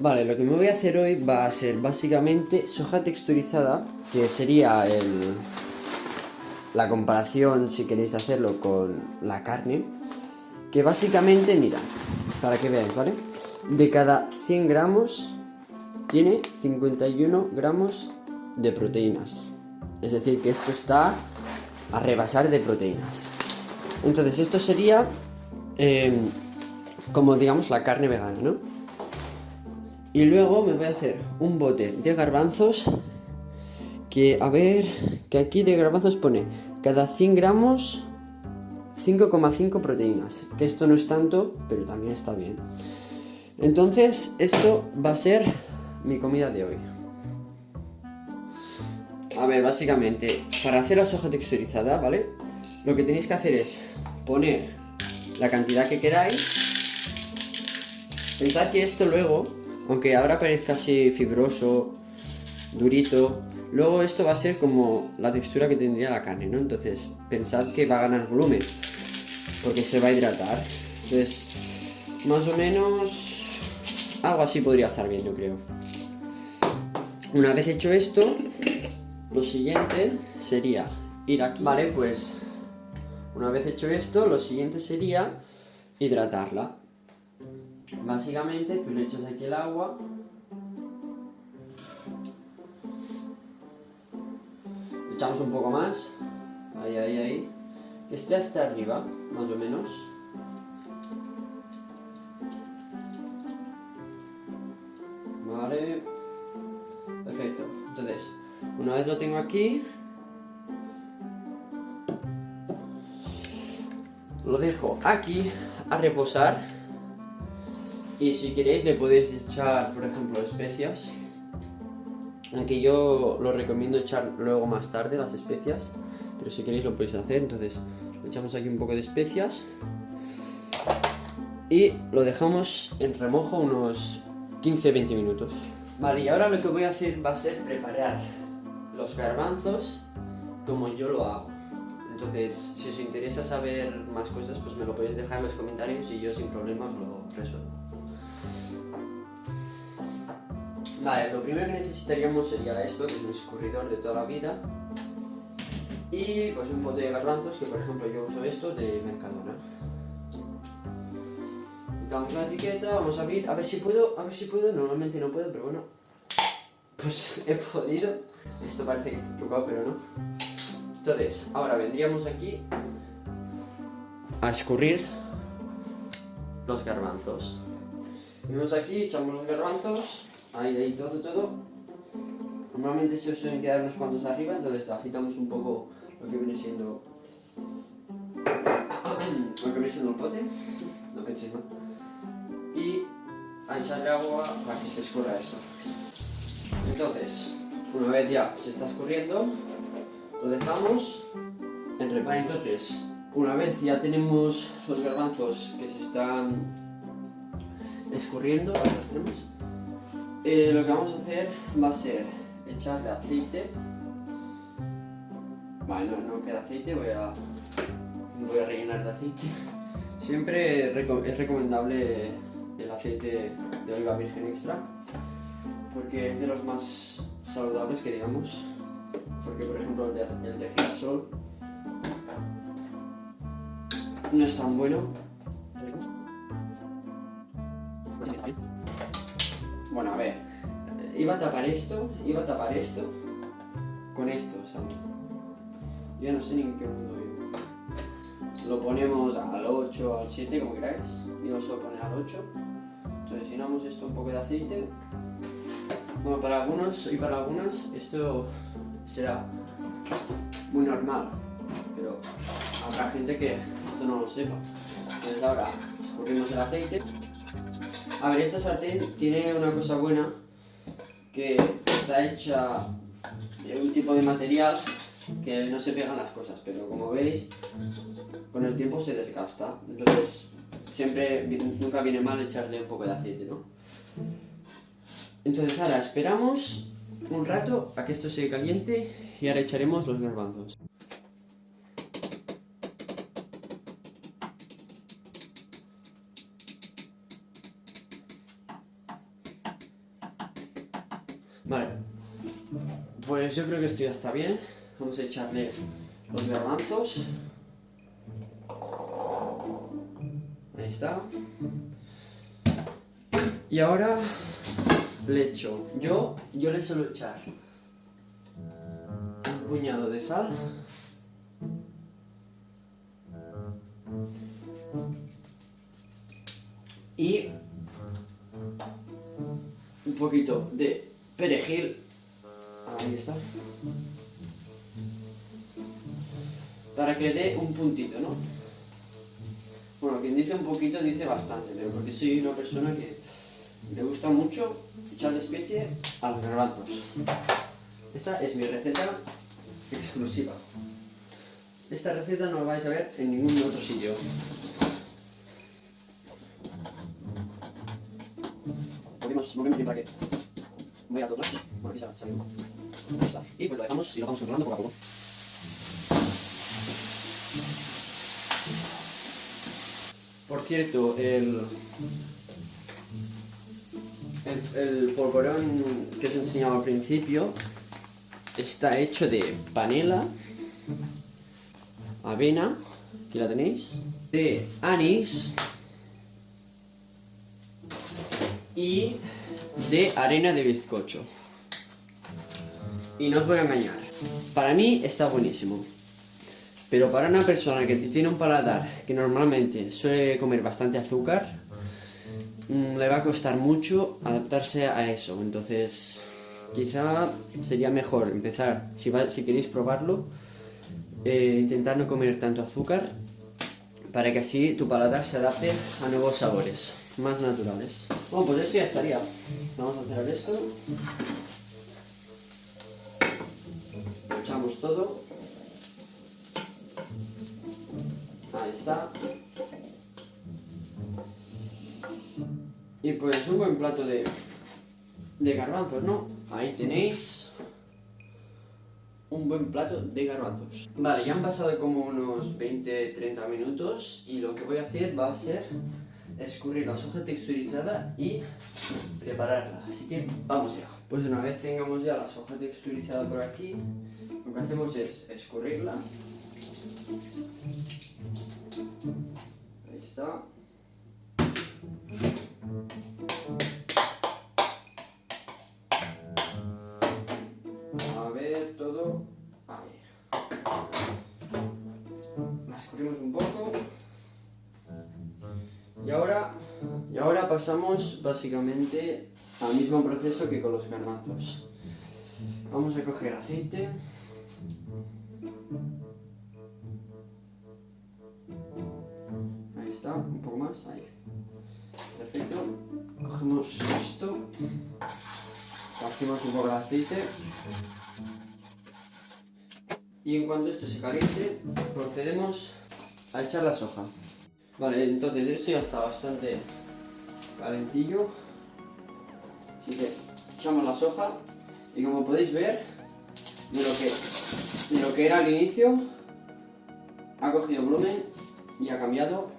Vale, lo que me voy a hacer hoy va a ser básicamente soja texturizada, que sería la comparación, si queréis hacerlo, con la carne. Que básicamente, mira, para que veáis, ¿vale? De cada 100 gramos tiene 51 gramos de proteínas. Es decir, que esto está a rebasar de proteínas. Entonces esto sería como digamos la carne vegana, ¿no? Y luego me voy a hacer un bote de garbanzos. Que a ver, que aquí de garbanzos pone cada 100 gramos 5,5 proteínas. Que esto no es tanto, pero también está bien. Entonces esto va a ser mi comida de hoy. A ver, básicamente, para hacer la soja texturizada, ¿vale? Lo que tenéis que hacer es poner la cantidad que queráis. Pensad que esto luego, aunque ahora parezca así fibroso, durito, luego esto va a ser como la textura que tendría la carne, ¿no? Entonces, pensad que va a ganar volumen, porque se va a hidratar. Entonces, más o menos, algo así podría estar bien, yo creo. Una vez hecho esto, lo siguiente sería ir aquí. Vale, pues una vez hecho esto, lo siguiente sería hidratarla. Básicamente tú le echas aquí el agua. Le echamos un poco más. Ahí. Que esté hasta arriba, más o menos. Vale. Perfecto. Entonces, una vez lo tengo aquí, lo dejo aquí a reposar. Y si queréis le podéis echar, por ejemplo, especias. Aunque yo lo recomiendo echar luego más tarde las especias. Pero si queréis lo podéis hacer. Entonces le echamos aquí un poco de especias. Y lo dejamos en remojo unos 15-20 minutos. Vale, y ahora lo que voy a hacer va a ser preparar los garbanzos como yo lo hago. Entonces, si os interesa saber más cosas, pues me lo podéis dejar en los comentarios y yo sin problemas lo resuelvo. Vale, lo primero que necesitaríamos sería esto, que es un escurridor de toda la vida. Y pues un pote de garbanzos, que por ejemplo yo uso estos de Mercadona. Quitamos la etiqueta, vamos a abrir, a ver si puedo, normalmente no puedo, pero bueno. Pues he podido. Esto parece que está trucado, pero no. Entonces, ahora vendríamos aquí a escurrir los garbanzos. Venimos aquí, echamos los garbanzos. Ahí, todo. Normalmente se os suelen quedar unos cuantos arriba, entonces agitamos un poco lo que viene siendo el pote, no penséis mal. Y a echarle agua para que se escurra esto. Entonces, una vez ya se está escurriendo, lo dejamos en reposo. Entonces, una vez ya tenemos los garbanzos que se están escurriendo, ahora los tenemos. Lo que vamos a hacer va a ser echarle aceite. Vale, no queda aceite, voy a rellenar de aceite. Siempre es recomendable el aceite de oliva virgen extra, porque es de los más saludables que digamos. Porque por ejemplo el de girasol no es tan bueno. Bueno, a ver, iba a tapar esto con esto, o sea, yo no sé ni en qué mundo vivo. Lo ponemos al 8, al 7, como queráis. Yo lo suelo poner al 8. Entonces llenamos esto un poco de aceite. Bueno, para algunos y para algunas esto será muy normal, pero habrá gente que esto no lo sepa. Entonces ahora escurrimos el aceite. A ver, esta sartén tiene una cosa buena, que está hecha de un tipo de material que no se pegan las cosas, pero como veis, con el tiempo se desgasta. Entonces, nunca viene mal echarle un poco de aceite, ¿no? Entonces ahora esperamos un rato a que esto se caliente y ahora echaremos los garbanzos. Vale, pues yo creo que esto ya está bien. Vamos a echarle los garbanzos. Ahí está. Y ahora le echo, yo le suelo echar un puñado de sal. Y un poquito de perejil. Ahí está. Para que le dé un puntito, ¿no? Bueno, quien dice un poquito dice bastante, pero porque soy una persona que le gusta mucho echarle especie a los garbanzos. Esta es mi receta exclusiva. Esta receta no la vais a ver en ningún otro sitio. Movemos bien para que vaya a todos lados. Bueno, aquí está saliendo. Ahí está. Y pues lo dejamos y lo vamos controlando poco a poco. Por cierto, el polvorón que os he enseñado al principio está hecho de panela, avena, aquí la tenéis, de anís y de harina de bizcocho. Y no os voy a engañar, para mí está buenísimo. Pero para una persona que tiene un paladar que normalmente suele comer bastante azúcar, le va a costar mucho adaptarse a eso. Entonces, quizá sería mejor empezar, si queréis probarlo, intentar no comer tanto azúcar, para que así tu paladar se adapte a nuevos sabores, más naturales. Bueno, pues esto ya estaría. Vamos a hacer esto. Lo echamos todo. Ahí está. Y pues un buen plato de garbanzos, ¿no? Ahí tenéis un buen plato de garbanzos. Vale, ya han pasado como unos 20-30 minutos y lo que voy a hacer va a ser escurrir la soja texturizada y prepararla. Así que vamos ya. Pues una vez tengamos ya la soja texturizada por aquí, lo que hacemos es escurrirla. Ahí está. A ver, todo. Ahí. La escurrimos un poco. Y ahora pasamos básicamente al mismo proceso que con los garbanzos. Vamos a coger aceite. Ahí está, un poco más, ahí. Perfecto. Cogemos esto. Hacemos un poco de aceite. Y en cuanto esto se caliente, procedemos a echar la soja. Vale, entonces esto ya está bastante calentillo. Así que echamos la soja y como podéis ver, de lo que era al inicio, ha cogido volumen y ha cambiado,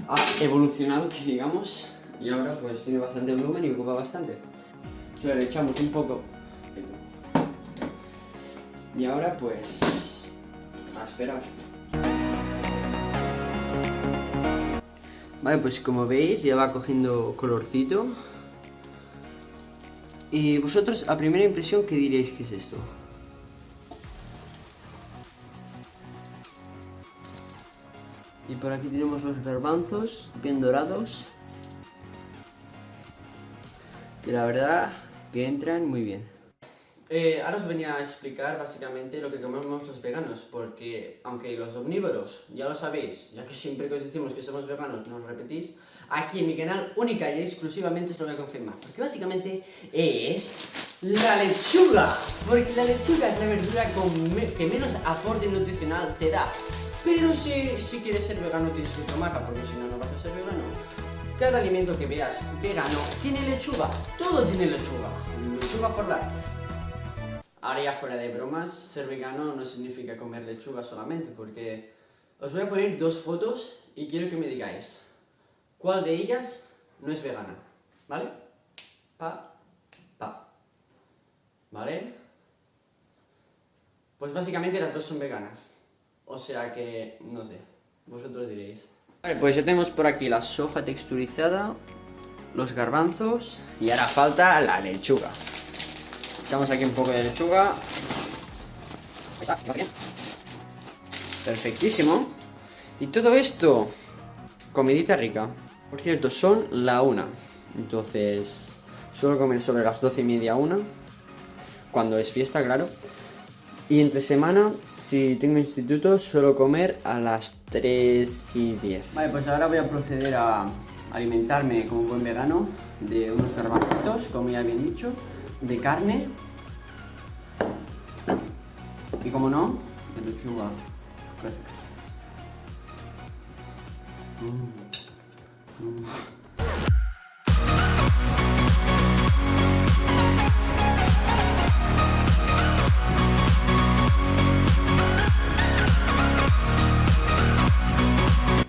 ha evolucionado, que digamos, y ahora pues tiene bastante volumen y ocupa bastante. Entonces le echamos un poco. Y ahora pues a esperar. Vale, pues como veis ya va cogiendo colorcito. Y vosotros a primera impresión, ¿qué diréis que es esto? Y por aquí tenemos los garbanzos bien dorados. Y la verdad que entran muy bien. Ahora os venía a explicar básicamente lo que comemos los veganos, porque aunque los omnívoros ya lo sabéis, ya que siempre que os decimos que somos veganos nos repetís, aquí en mi canal única y exclusivamente os lo voy a confirmar, porque básicamente es la lechuga, porque la lechuga es la verdura que menos aporte nutricional te da, pero si quieres ser vegano tienes que tomarla, porque si no, no vas a ser vegano. Cada alimento que veas vegano tiene lechuga, todo tiene lechuga, lechuga for life. Ahora ya fuera de bromas, ser vegano no significa comer lechuga solamente, porque os voy a poner dos fotos y quiero que me digáis cuál de ellas no es vegana, ¿vale? ¿vale? Pues básicamente las dos son veganas. O sea que, no sé, vosotros diréis. Vale, pues ya tenemos por aquí la soja texturizada, los garbanzos y ahora falta la lechuga. Echamos aquí un poco de lechuga. Ahí está, bien. Perfectísimo. Y todo esto, comidita rica. Por cierto, son la 1. Entonces, suelo comer sobre las 12:30, 1. Cuando es fiesta, claro. Y entre semana, si tengo instituto, suelo comer a las 3:10. Vale, pues ahora voy a proceder a alimentarme como buen vegano de unos garbanzitos, como ya bien dicho, de carne. Y como no, de lechuga.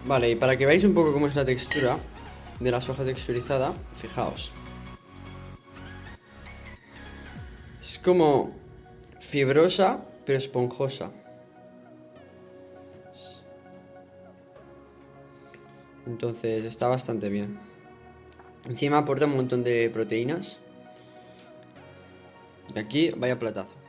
Vale, y para que veáis un poco cómo es la textura de la soja texturizada, fijaos. Es como fibrosa, pero esponjosa. Entonces está bastante bien. Encima aporta un montón de proteínas. Y aquí vaya platazo.